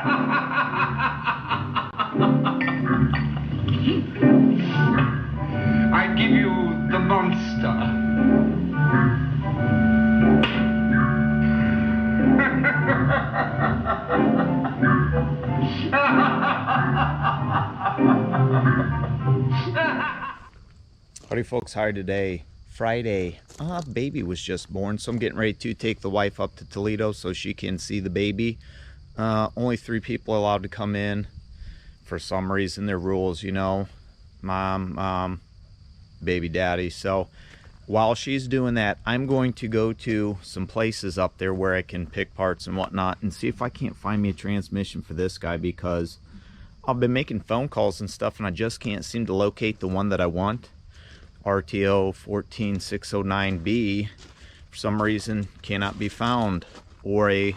I give you the monster. Howdy folks, how are you today? Friday. Baby was just born, so I'm getting ready to take the wife up to Toledo so she can see the baby. Only 3 people are allowed to come in. For some reason, their rules, you know, mom, baby daddy. So while she's doing that, I'm going to go to some places up there where I can pick parts and whatnot and see if I can't find me a transmission for this guy, because I've been making phone calls and stuff and I just can't seem to locate the one that I want. RTO 14609B for some reason cannot be found, or a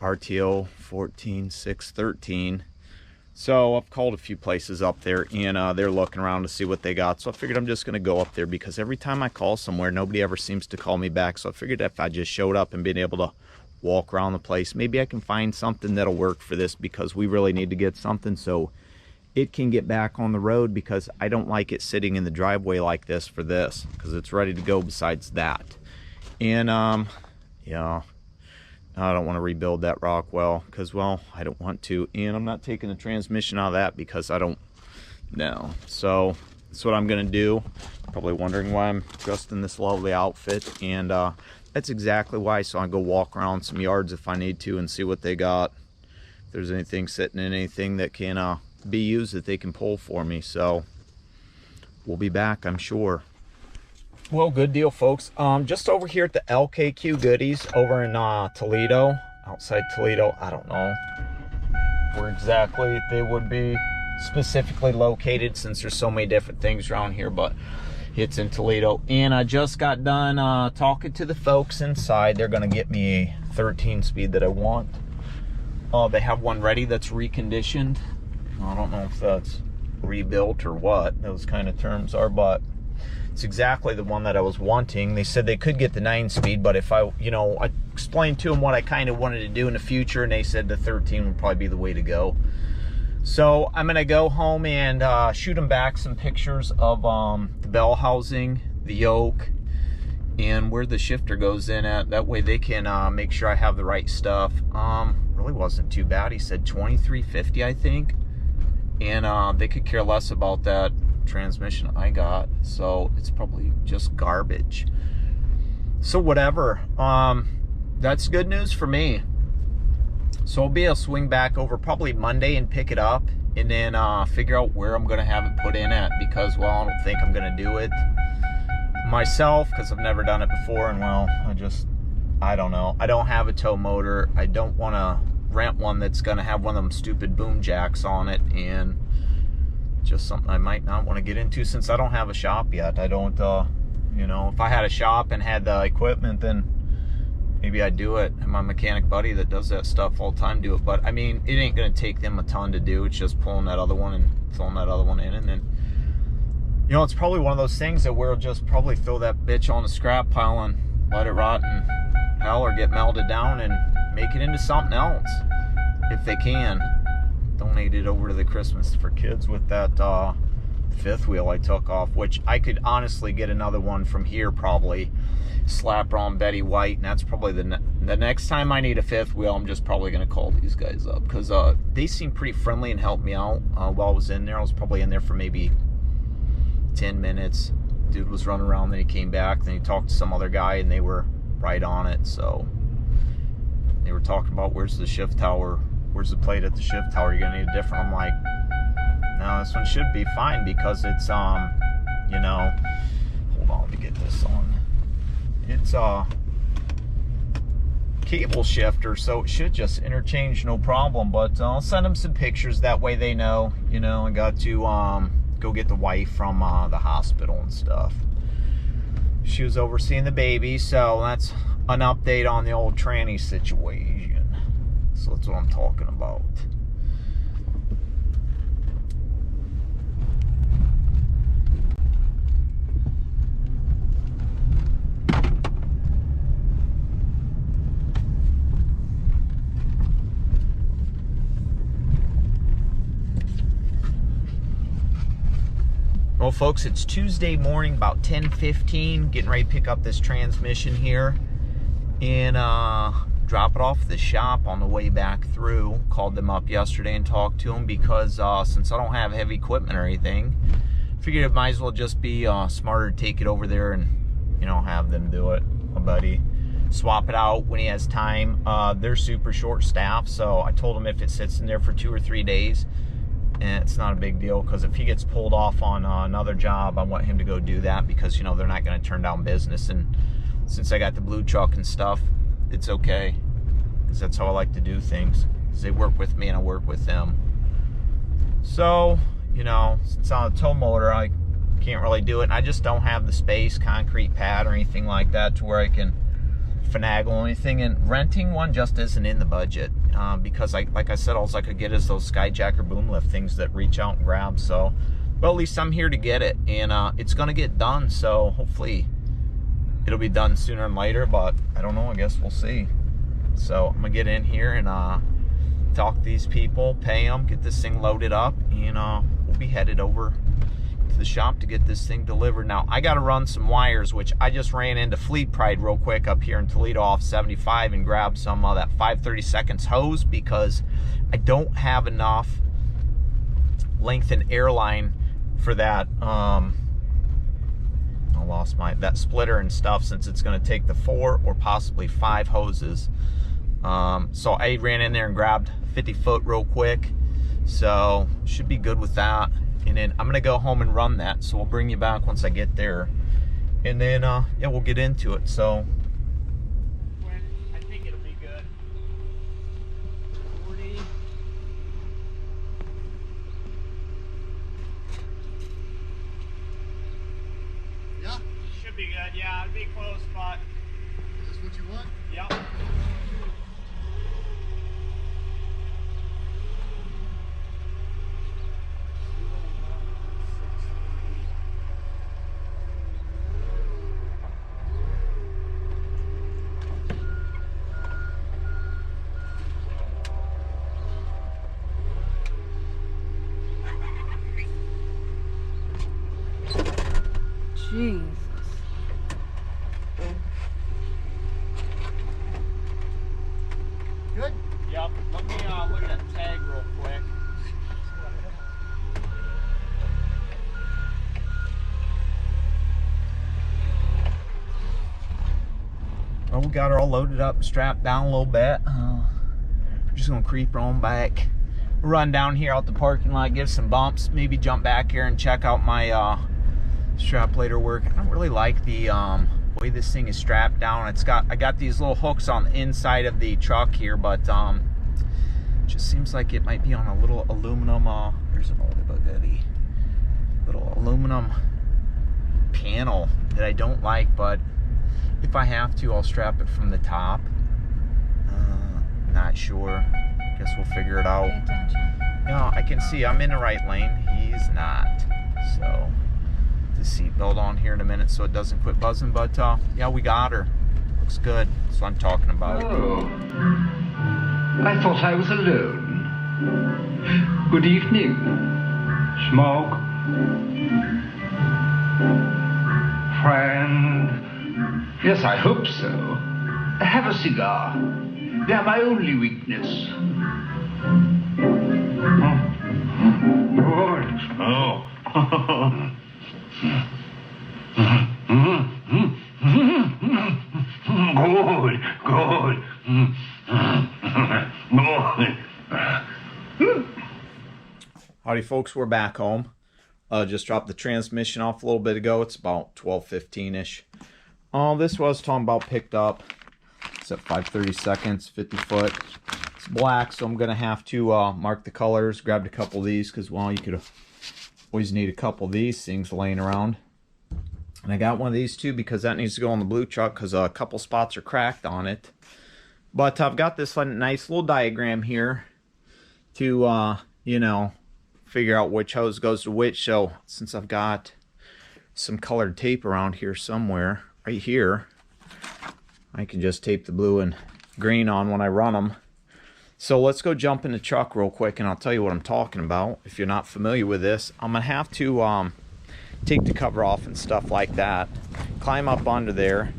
RTO 14613. So I've called a few places up there and they're looking around to see what they got. So I figured I'm just going to go up there, because every time I call somewhere, nobody ever seems to call me back. So I figured if I just showed up and been able to walk around the place, maybe I can find something that'll work for this, because we really need to get something so it can get back on the road, because I don't like it sitting in the driveway like this for this, because it's ready to go besides that. And yeah, I don't want to rebuild that Rockwell, because, well, I don't want to, and I'm not taking the transmission out of that because I don't know. So that's what I'm gonna do. Probably wondering why I'm dressed in this lovely outfit, and that's exactly why. So I go walk around some yards if I need to and see what they got, if there's anything sitting in anything that can be used that they can pull for me. So we'll be back, I'm sure. Well, good deal, folks. Just over here at the LKQ Goodies over in Toledo, outside Toledo. I don't know where exactly they would be specifically located, since there's so many different things around here, but it's in Toledo. And I just got done talking to the folks inside. They're gonna get me a 13 speed that I want. They have one ready that's reconditioned. I don't know if that's rebuilt or what those kind of terms are, but it's exactly the one that I was wanting. They said they could get the 9-speed, but if I explained to them what I kind of wanted to do in the future, and they said the 13 would probably be the way to go. So I'm gonna go home and shoot them back some pictures of the bell housing, the yoke, and where the shifter goes in at. That way they can make sure I have the right stuff. Really wasn't too bad. He said 2350, I think. And they could care less about that transmission I got, so it's probably just garbage. So whatever, that's good news for me. So I'll be able to swing back over probably Monday and pick it up, and then figure out where I'm gonna have it put in at, because, well, I don't think I'm gonna do it myself, because I've never done it before, and, well, I don't know. I don't have a tow motor. I don't want to rent one that's gonna have one of them stupid boom jacks on it, and just something I might not want to get into since I don't have a shop yet. I don't you know, if I had a shop and had the equipment, then maybe I'd do it, and my mechanic buddy that does that stuff all the time do it. But I mean, it ain't gonna take them a ton to do. It's just pulling that other one and throwing that other one in, and then, you know, it's probably one of those things that we'll just probably throw that bitch on the scrap pile and let it rot in hell, or get melted down and make it into something else if they can. Donate it over to the Christmas for Kids with that 5th wheel I took off, which I could honestly get another one from here, probably slap on Betty White, and that's probably the next time I need a 5th wheel. I'm just probably gonna call these guys up, because they seem pretty friendly and helped me out while I was in there. I was probably in there for maybe 10 minutes. Dude was running around, then he came back, then he talked to some other guy, and they were right on it. So they were talking about, where's the shift tower, where's the plate at the shift tower, you're gonna need a different. I'm like, no, this one should be fine, because it's you know, hold on, let me get this on. It's cable shifter, so it should just interchange no problem. But I'll send them some pictures, that way they know, you know, I got to go get the wife from the hospital and stuff. She was overseeing the baby, so that's an update on the old tranny situation. So that's what I'm talking about. Well, folks, it's Tuesday morning, about 10:15, getting ready to pick up this transmission here and drop it off at the shop on the way back through. Called them up yesterday and talked to them because since I don't have heavy equipment or anything, figured it might as well just be smarter to take it over there and, you know, have them do it. My buddy swap it out when he has time. They're super short staffed, so I told him if it sits in there for 2 or 3 days, and it's not a big deal, because if he gets pulled off on another job, I want him to go do that, because, you know, they're not going to turn down business. And since I got the blue truck and stuff, it's okay, because that's how I like to do things, because they work with me and I work with them. So, you know, since on a tow motor, I can't really do it, and I just don't have the space, concrete pad or anything like that, to where I can finagle anything, and renting one just isn't in the budget, because like I said, all I could get is those Skyjacker boom lift things that reach out and grab. So, well, at least I'm here to get it, and it's gonna get done, so hopefully it'll be done sooner than later, but I don't know, I guess we'll see. So I'm gonna get in here and talk to these people, pay them, get this thing loaded up, and we'll be headed over to the shop to get this thing delivered. Now, I got to run some wires, which I just ran into Fleet Pride real quick up here in Toledo off 75 and grabbed some of that 5/32 hose, because I don't have enough length and airline for that. I lost that splitter and stuff, since it's going to take the 4 or possibly 5 hoses. So I ran in there and grabbed 50-foot real quick, so should be good with that. And then I'm gonna go home and run that, so we'll bring you back once I get there, and then yeah, we'll get into it. So I think it'll be good. 40. Yeah? Should be good. Yeah, it'll be close, but Is this what you want? yep. Jesus. Good? Yep. Let me look at that tag real quick. Well, we got her all loaded up and strapped down a little bit. We're just gonna creep her on back, run down here out the parking lot, give some bumps, maybe jump back here and check out my strap later work. I don't really like the way this thing is strapped down. I got these little hooks on the inside of the truck here, but it just seems like it might be on a little aluminum there's an old bugatti, little aluminum panel that I don't like, but if I have to, I'll strap it from the top. Not sure, guess we'll figure it out. No, I can see I'm in the right lane, he's not, so the seatbelt on here in a minute so it doesn't quit buzzing. But yeah, we got her. Looks good. That's what I'm talking about. Oh, I thought I was alone. Good evening. Smoke? Friend? Yes, I hope so. Have a cigar. They're my only weakness. Good. Oh. Good, good. Howdy folks, we're back home. Just dropped the transmission off a little bit ago. It's about 12:15-ish. This was talking about picked up. It's at 5/32, 50 foot. It's black, so I'm gonna have to mark the colors. Grabbed a couple of these because, well, you could always need a couple of these things laying around. And I got one of these too, because that needs to go on the blue truck, because a couple spots are cracked on it. But I've got this nice little diagram here to you know, figure out which hose goes to which. So since I've got some colored tape around here somewhere, right here, I can just tape the blue and green on when I run them. So let's go jump in the truck real quick, and I'll tell you what I'm talking about. If you're not familiar with this, I'm gonna have to take the cover off and stuff like that. Climb up under there,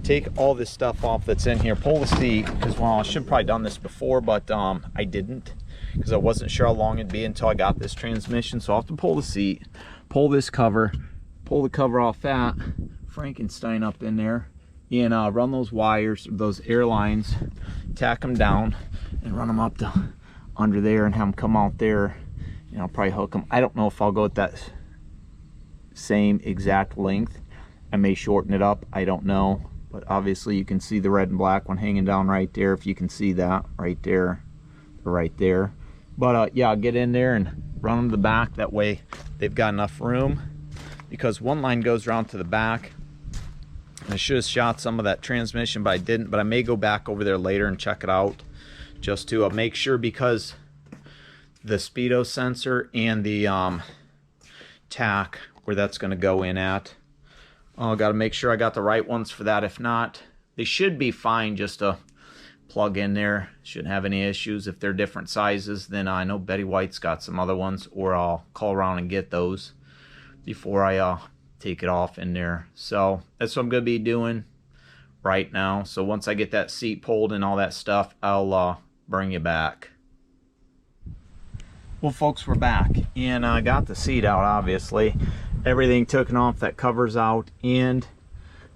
take all this stuff off that's in here, pull the seat, because well, I should have probably done this before, but I didn't, because I wasn't sure how long it'd be until I got this transmission. So I'll have to pull the seat, pull this cover, pull the cover off that Frankenstein up in there, and run those wires, those air lines, tack them down, and run them up to under there and have them come out there. And I'll probably hook them. I don't know if I'll go with that same exact length. I may shorten it up, I don't know. But obviously you can see the red and black one hanging down right there, if you can see that right there, or right there. But yeah, I'll get in there and run them to the back. That way they've got enough room, because one line goes around to the back. I should have shot some of that transmission, but I didn't. But I may go back over there later and check it out, just to make sure, because the speedo sensor and the tack, where that's going to go in at, got to make sure I got the right ones for that. If not, they should be fine just to plug in there. Shouldn't have any issues. If they're different sizes, then I know Betty White's got some other ones, or I'll call around and get those before I take it off in there. So that's what I'm going to be doing right now. So once I get that seat pulled and all that stuff, I'll bring you back. Well, folks, we're back, and I got the seat out. Obviously everything taken off, that covers out, and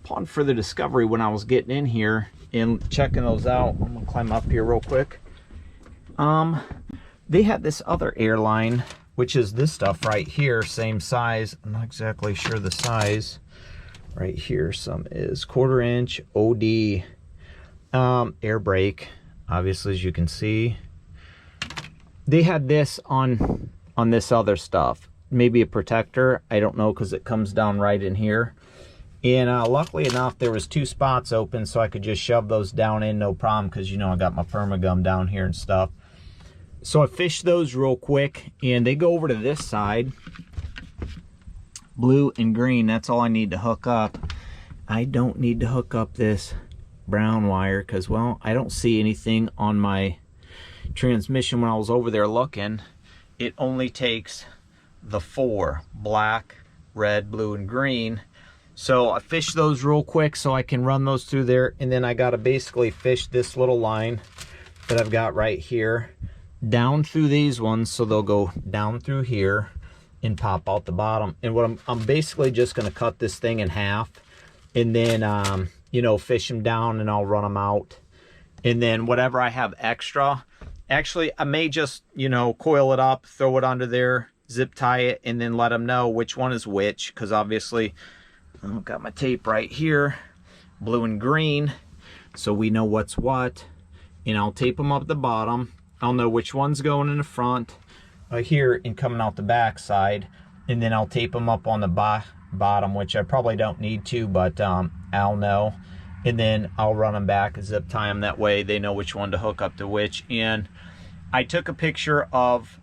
upon further discovery, when I was getting in here and checking those out, I'm gonna climb up here real quick. They had this other airline, which is this stuff right here, same size. I'm not exactly sure the size. Right here, some is 1/4 inch OD air brake. Obviously, as you can see, they had this on this other stuff. Maybe a protector, I don't know, because it comes down right in here. And luckily enough, there was 2 spots open, so I could just shove those down in, no problem, because you know I got my permagum down here and stuff. So I fished those real quick, and they go over to this side. Blue and green, that's all I need to hook up. I don't need to hook up this brown wire, because, well, I don't see anything on my transmission when I was over there looking. It only takes the 4: black, red, blue, and green. So I fished those real quick so I can run those through there, and then I got to basically fish this little line that I've got right here down through these ones, so they'll go down through here and pop out the bottom. And what I'm basically just going to cut this thing in half, and then you know, fish them down, and I'll run them out. And then whatever I have extra, actually I may just, you know, coil it up, throw it under there, zip tie it, and then let them know which one is which, because obviously I've got my tape right here, blue and green, so we know what's what. And I'll tape them up the bottom. I'll know which one's going in the front here and coming out the back side, and then I'll tape them up on the bottom, which I probably don't need to, but I'll know. And then I'll run them back and zip tie them. That way they know which one to hook up to which. And I took a picture of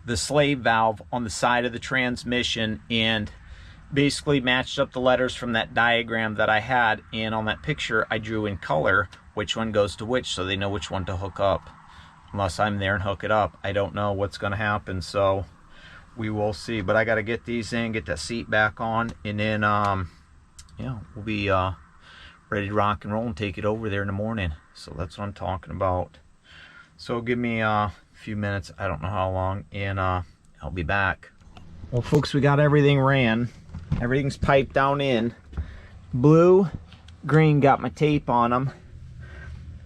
the slave valve on the side of the transmission and basically matched up the letters from that diagram that I had, and on that picture I drew in color which one goes to which, so they know which one to hook up. Unless I'm there and hook it up, I don't know what's going to happen, so we will see. But I got to get these in, get that seat back on, and then yeah, we'll be ready to rock and roll and take it over there in the morning. So that's what I'm talking about. So give me a few minutes, I don't know how long, and I'll be back. Well, folks, we got everything ran. Everything's piped down in. Blue, green, got my tape on them.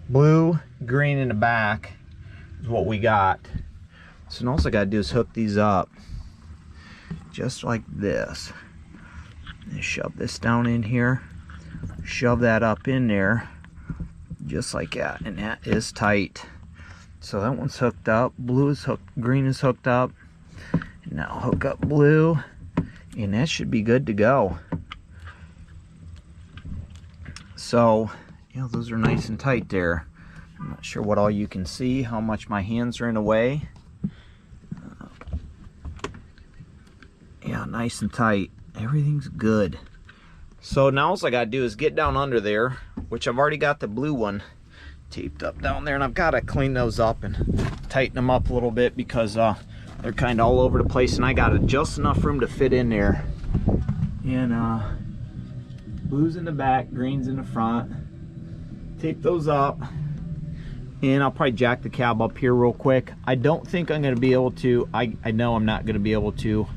Blue, green in the back is what we got. So now all I gotta do is hook these up just like this. And shove this down in here. Shove that up in there just like that, and that is tight. So that one's hooked up. Blue is hooked, green is hooked up. And now hook up blue, and that should be good to go. So yeah, those are nice and tight there. I'm not sure what all you can see, how much my hands are in the way. Yeah, nice and tight. Everything's good. So now all I gotta do is get down under there, which I've already got the blue one taped up down there, and I've got to clean those up and tighten them up a little bit, because I They're kind of all over the place, and I got just enough room to fit in there. And blues in the back, greens in the front. Take those up, and I'll probably jack the cab up here real quick. I don't think I'm going to be able to, I know I'm not going to be able to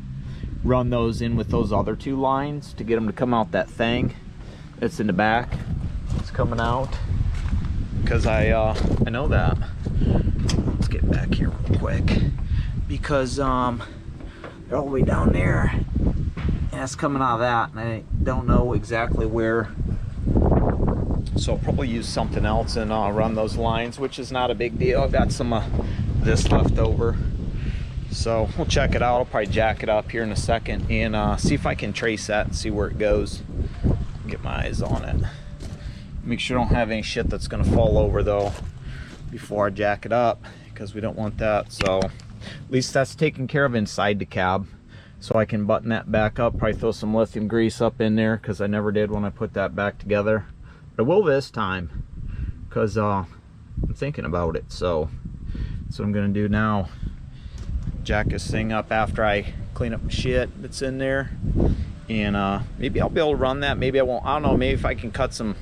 run those in with those other two lines to get them to come out that thing that's in the back. It's coming out because I know that. Let's get back here real quick because they're all the way down there, and that's coming out of that, and I don't know exactly where. So I'll probably use something else and run those lines, which is not a big deal. I've got some this left over, so we'll check it out. I'll probably jack it up here in a second and see if I can trace that and see where it goes. Get my eyes on it. Make sure I don't have any shit that's gonna fall over though before I jack it up, because we don't want that. So at least that's taken care of inside the cab, so I can button that back up. Probably throw some lithium grease up in there, because I never did when I put that back together. I will this time, because I'm thinking about it. So that's what I'm gonna do now. Jack this thing up after I clean up the shit that's in there, and maybe I'll be able to run that, maybe I won't. I don't know, maybe if I can cut some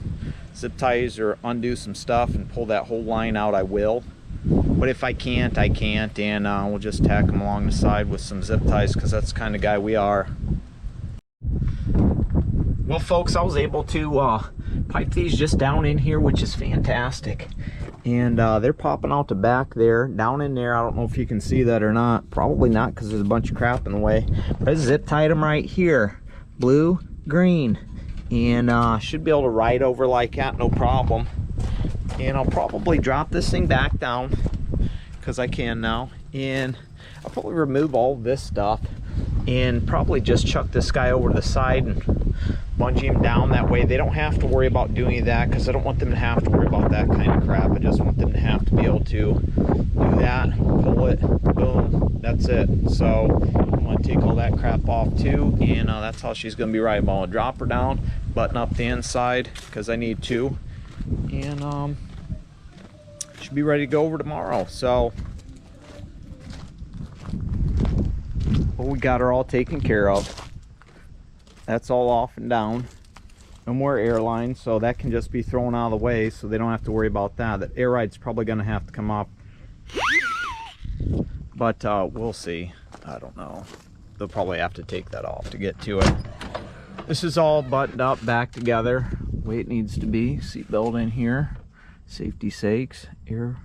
zip ties or undo some stuff and pull that whole line out, I will. But if I can't, I can't, and we'll just tack them along the side with some zip ties, because that's the kind of guy we are. Well folks, I was able to pipe these just down in here, which is fantastic. And they're popping out the back there, down in there. I don't know if you can see that or not. Probably not, because there's a bunch of crap in the way. But I zip tied them right here. Blue, green. And should be able to ride over like that, no problem. And I'll probably drop this thing back down, because I can now. And I'll probably remove all this stuff and probably just chuck this guy over to the side and bungee him down. That way they don't have to worry about doing that, because I don't want them to have to worry about that kind of crap. I just want them to have to be able to do that, pull it, boom, that's it. So I'm going to take all that crap off too, and that's how she's going to be riding. I'm going to drop her down, button up the inside, because I need to, and should be ready to go over tomorrow. So well, we got her all taken care of. That's all off and down. No more airline, so that can just be thrown out of the way, so they don't have to worry about that. That air ride's probably going to have to come up, but we'll see. I don't know. They'll probably have to take that off to get to it. This is all buttoned up back together the way it needs to be. Seatbelt in here, safety sakes, air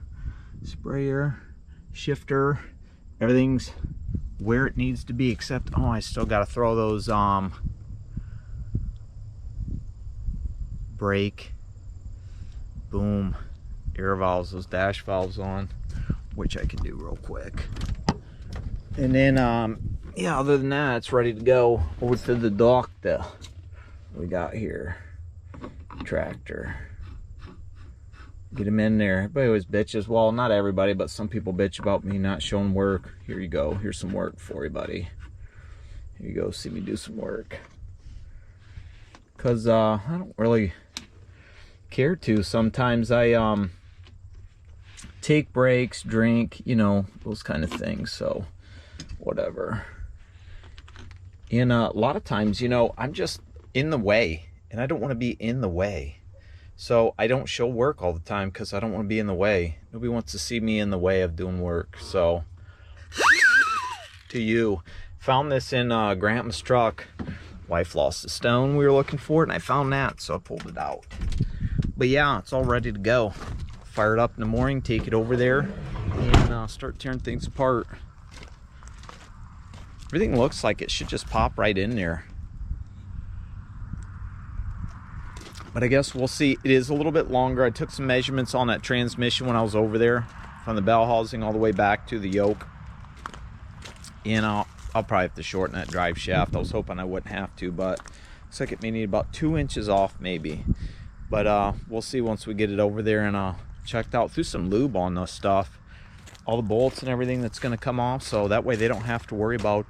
sprayer, shifter, everything's where it needs to be, except I still got to throw those brake, boom, air valves, those dash valves on, which I can do real quick. And then yeah, other than that, it's ready to go over to the dock that we got here. Tractor, get him in there. Everybody always bitches, well, not everybody, but some people bitch about me not showing work. Here you go, here's some work for you, buddy. Here you go, see me do some work, because I don't really care to. Sometimes I take breaks, drink, you know, those kind of things, so whatever. And a lot of times, you know, I'm just in the way, and I don't want to be in the way, so I don't show work all the time, because I don't want to be in the way. Nobody wants to see me in the way of doing work. So to you, found this in Grandma's truck. Wife lost the stone we were looking for, and I found that, so I pulled it out. But yeah, it's all ready to go. Fire it up in the morning, take it over there, and start tearing things apart. Everything looks like it should just pop right in there, but I guess we'll see. It is a little bit longer. I took some measurements on that transmission when I was over there, from the bell housing all the way back to the yoke, and I'll probably have to shorten that drive shaft. I was hoping I wouldn't have to, but looks like it may need about 2 inches off maybe. But we'll see once we get it over there and checked out. Threw some lube on this stuff, all the bolts and everything that's going to come off, so that way they don't have to worry about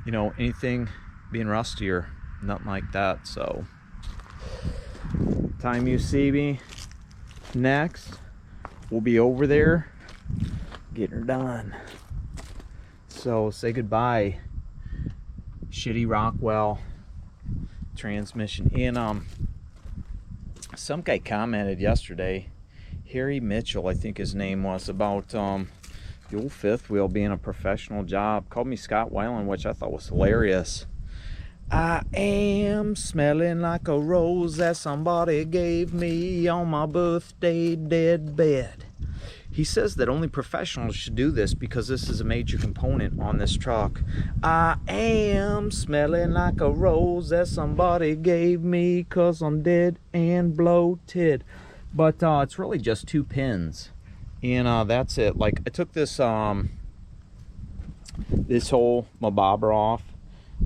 you know, anything being rusty or nothing like that. So time you see me next, we'll be over there getting her done. So say goodbye, shitty Rockwell transmission. And some guy commented yesterday, Harry Mitchell, I think his name was, about the old fifth wheel being a professional job. Called me Scott Weiland, which I thought was hilarious. I am smelling like a rose that somebody gave me on my birthday dead bed. He says that only professionals should do this because this is a major component on this truck. I am smelling like a rose that somebody gave me cause I'm dead and bloated. But it's really just 2 pins. And that's it. Like, I took this this whole bobber off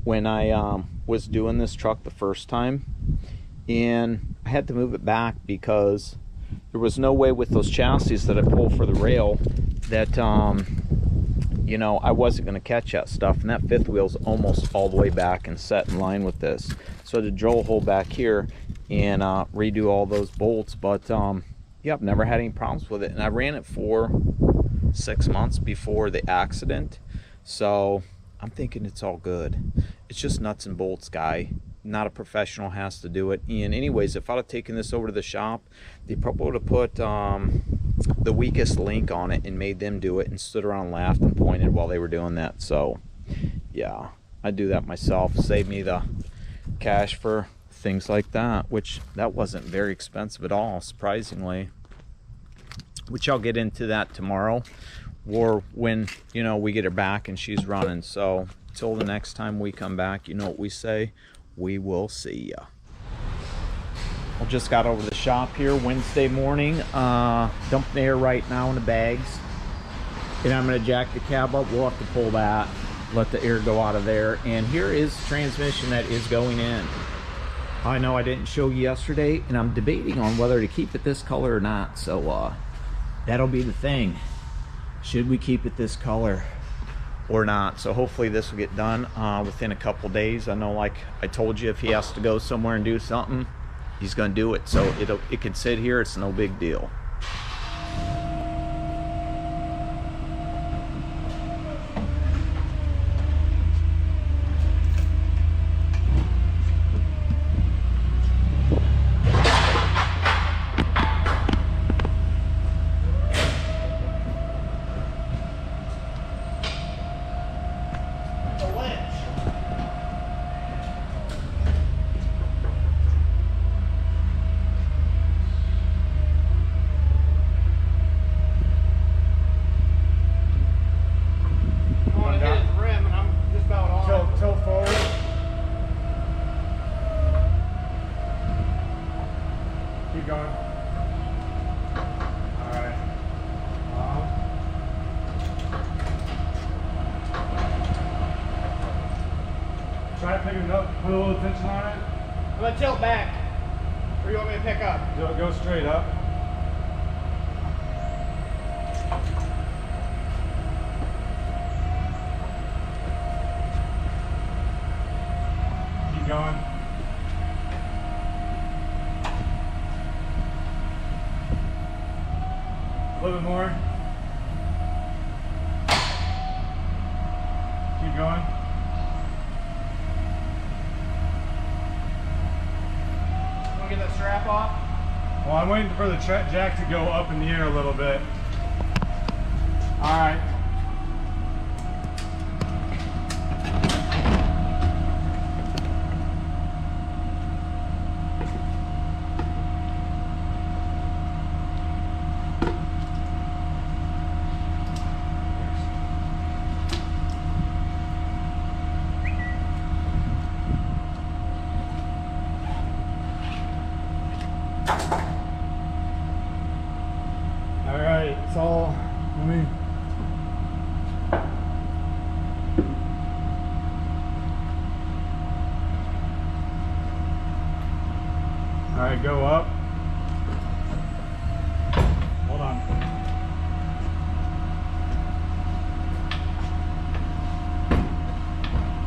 when I was doing this truck the first time, and I had to move it back because there was no way with those chassis that I pull for the rail that you know, I wasn't going to catch that stuff, and that fifth wheel's almost all the way back and set in line with this, so I had to drill a hole back here and redo all those bolts. But yeah, I've never had any problems with it, and I ran it for 6 months before the accident, so I'm thinking it's all good. It's just nuts and bolts, guy. Not a professional has to do it. And anyways, if I'd have taken this over to the shop, they probably would have put the weakest link on it and made them do it and stood around and laughed and pointed while they were doing that. So yeah, I'd do that myself. Save me the cash for things like that, which that wasn't very expensive at all, surprisingly, which I'll get into that tomorrow, or when, you know, we get her back and she's running. So till the next time we come back, you know what we say, we will see ya. I just got over the shop here Wednesday morning, dumping air right now in the bags, and I'm going to jack the cab up. We'll have to pull that, let the air go out of there. And here is the transmission that is going in. I know I didn't show you yesterday, and I'm debating on whether to keep it this color or not, so that'll be the thing. Should we keep it this color or not? So hopefully this will get done within a couple days. I know, like I told you, if he has to go somewhere and do something, he's gonna do it. So it can sit here, it's no big deal. Try to pick it up, put a little tension on it. I'm gonna tilt back. Or you want me to pick up? Go straight up. Keep going. A little bit more. Keep going. Get that strap off? Well, I'm waiting for the jack to go up in the air a little bit. All right. It's all, let me. All right, go up. Hold on.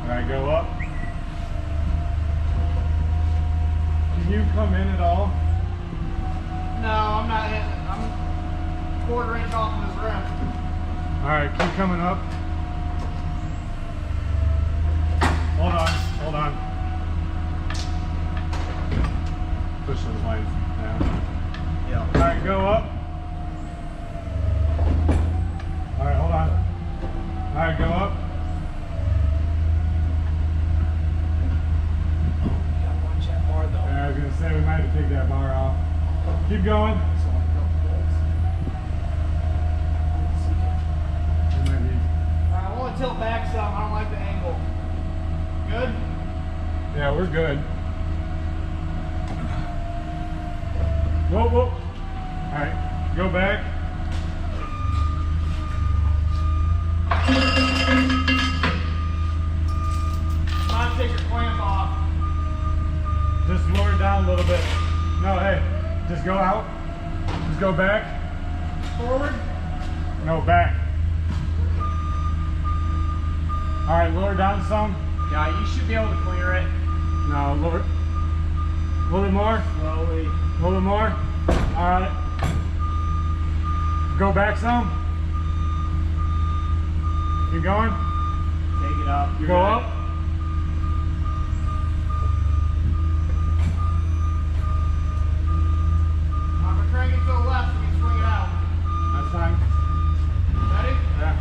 All right, go up. Can you come in at all? No, I'm not in. I'm 1/4 inch off of this rim. All right, keep coming up. Hold on. Push those lines down. Yeah. All right, go up. All right, hold on. All right, go up. Yeah, I was gonna say we might have to take that bar off. Keep going. It might be. I want to tilt back some. I don't like the angle. Good? Yeah, we're good. Whoa, whoa. All right, go back. Come on, take your clamp off. Just lower it down a little bit. No, hey, just go out. Just go back. Forward. No, back. All right, lower down some. Yeah, you should be able to clear it. No, lower. A little bit more. Slowly. A little bit more. All right. Go back some. Keep going. Take it up. You're Go good. up. I'm going to crank it to the left so we can swing it out. That's fine. Ready? Yeah.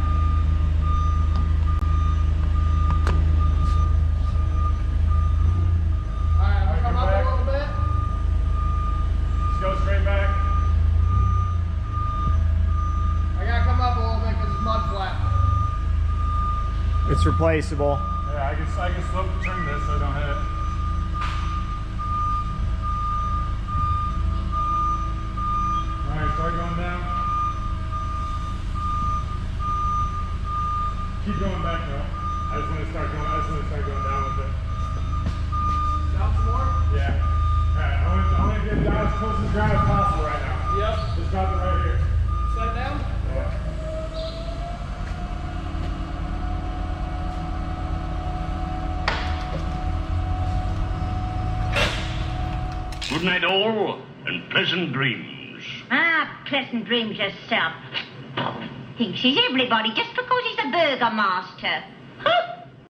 Alright, I'm going to come Come up back. a little bit. Just go straight back. I got to come up a little bit because it's mud flat. It's replaceable. Yeah, I can slip turn this so I don't hit it. Alright, start going down. Keep going back though. I just want to start going down with it. Down some more? Yeah. Alright, I want to get down as close to the ground as possible right now. Yep. Just drop it right here. Set down? Yeah. Good night all, and pleasant dreams. Ah, pleasant dreams yourself. Thinks he's everybody just because he's a burgomaster.